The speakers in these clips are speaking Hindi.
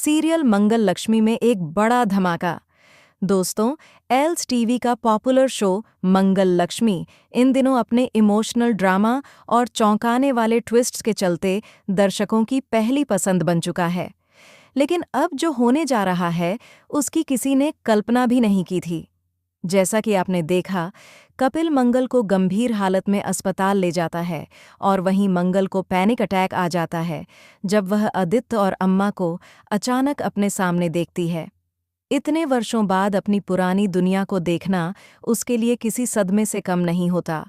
सीरियल मंगल लक्ष्मी में एक बड़ा धमाका। दोस्तों, एल्स टीवी का पॉपुलर शो मंगल लक्ष्मी इन दिनों अपने इमोशनल ड्रामा और चौंकाने वाले ट्विस्ट्स के चलते दर्शकों की पहली पसंद बन चुका है। लेकिन अब जो होने जा रहा है, उसकी किसी ने कल्पना भी नहीं की थी। जैसा कि आपने देखा, कपिल मंगल को गंभीर हालत में अस्पताल ले जाता है और वहीं मंगल को पैनिक अटैक आ जाता है जब वह आदित्य और अम्मा को अचानक अपने सामने देखती है। इतने वर्षों बाद अपनी पुरानी दुनिया को देखना उसके लिए किसी सदमे से कम नहीं होता।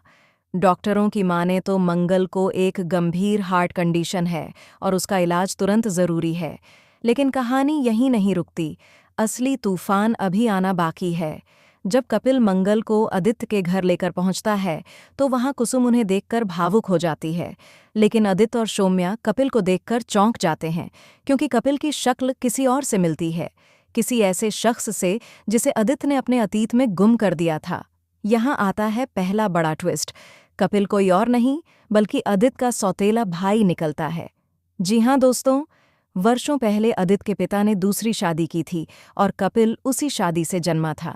डॉक्टरों की माने तो मंगल को एक गंभीर हार्ट कंडीशन है और उसका इलाज तुरंत ज़रूरी है। लेकिन कहानी यहीं नहीं रुकती, असली तूफान अभी आना बाकी है। जब कपिल मंगल को आदित्य के घर लेकर पहुंचता है तो वहां कुसुम उन्हें देखकर भावुक हो जाती है। लेकिन आदित्य और सौम्या कपिल को देखकर चौंक जाते हैं, क्योंकि कपिल की शक्ल किसी और से मिलती है, किसी ऐसे शख्स से जिसे आदित्य ने अपने अतीत में गुम कर दिया था। यहाँ आता है पहला बड़ा ट्विस्ट। कपिल कोई और नहीं बल्कि आदित्य का सौतेला भाई निकलता है। जी हाँ दोस्तों, वर्षों पहले आदित्य के पिता ने दूसरी शादी की थी और कपिल उसी शादी से जन्मा था।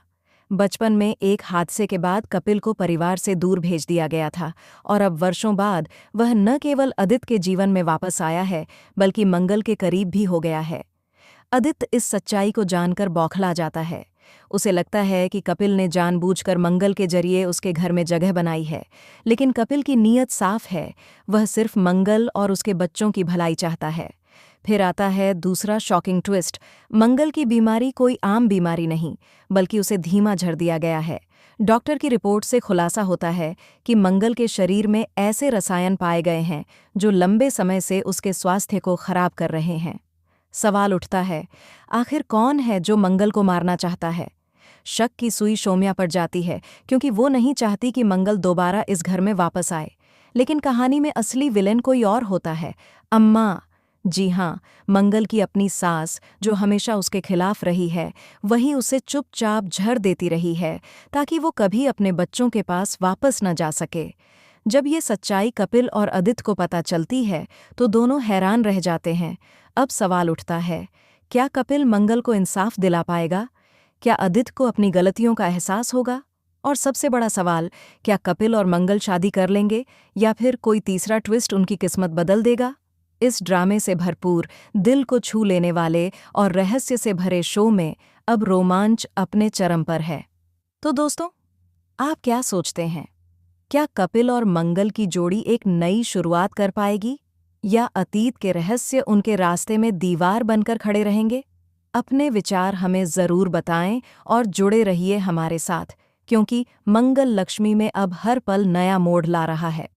बचपन में एक हादसे के बाद कपिल को परिवार से दूर भेज दिया गया था और अब वर्षों बाद वह न केवल आदित्य के जीवन में वापस आया है बल्कि मंगल के करीब भी हो गया है। आदित्य इस सच्चाई को जानकर बौखला जाता है। उसे लगता है कि कपिल ने जानबूझकर मंगल के जरिए उसके घर में जगह बनाई है, लेकिन कपिल की नीयत साफ है, वह सिर्फ मंगल और उसके बच्चों की भलाई चाहता है। फिर आता है दूसरा शॉकिंग ट्विस्ट। मंगल की बीमारी कोई आम बीमारी नहीं, बल्कि उसे धीमा झड़ दिया गया है। डॉक्टर की रिपोर्ट से खुलासा होता है कि मंगल के शरीर में ऐसे रसायन पाए गए हैं जो लंबे समय से उसके स्वास्थ्य को खराब कर रहे हैं। सवाल उठता है, आखिर कौन है जो मंगल को मारना चाहता है? शक की सुई सौम्या पर जाती है, क्योंकि वो नहीं चाहती कि मंगल दोबारा इस घर में वापस आए। लेकिन कहानी में असली विलेन कोई और होता है, अम्मा। जी हाँ, मंगल की अपनी सास, जो हमेशा उसके खिलाफ रही है, वही उसे चुपचाप झड़ देती रही है ताकि वो कभी अपने बच्चों के पास वापस न जा सके। जब ये सच्चाई कपिल और आदित्य को पता चलती है तो दोनों हैरान रह जाते हैं। अब सवाल उठता है, क्या कपिल मंगल को इंसाफ दिला पाएगा? क्या आदित्य को अपनी गलतियों का एहसास होगा? और सबसे बड़ा सवाल, क्या कपिल और मंगल शादी कर लेंगे या फिर कोई तीसरा ट्विस्ट उनकी किस्मत बदल देगा? इस ड्रामे से भरपूर, दिल को छू लेने वाले और रहस्य से भरे शो में अब रोमांच अपने चरम पर है। तो दोस्तों, आप क्या सोचते हैं? क्या कपिल और मंगल की जोड़ी एक नई शुरुआत कर पाएगी, या अतीत के रहस्य उनके रास्ते में दीवार बनकर खड़े रहेंगे? अपने विचार हमें ज़रूर बताएं और जुड़े रहिए हमारे साथ, क्योंकि मंगल लक्ष्मी में अब हर पल नया मोड़ ला रहा है।